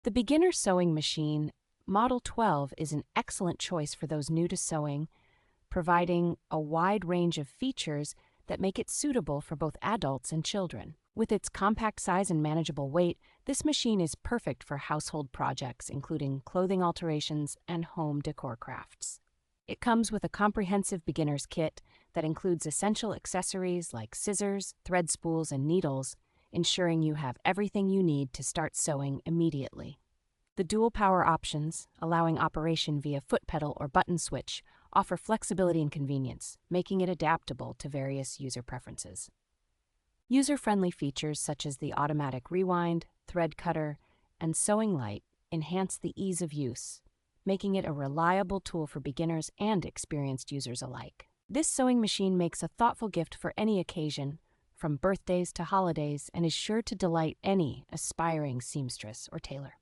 The beginner sewing machine, Model 12, is an excellent choice for those new to sewing, providing a wide range of features that make it suitable for both adults and children. With its compact size and manageable weight, this machine is perfect for household projects, including clothing alterations and home decor crafts. It comes with a comprehensive beginner's kit that includes essential accessories like scissors, thread spools, and needles, ensuring you have everything you need to start sewing immediately. The dual power options, allowing operation via foot pedal or button switch, offer flexibility and convenience, making it adaptable to various user preferences. User-friendly features such as the automatic rewind, thread cutter, and sewing light enhance the ease of use, making it a reliable tool for beginners and experienced users alike. This sewing machine makes a thoughtful gift for any occasion, from birthdays to holidays, and is sure to delight any aspiring seamstress or tailor.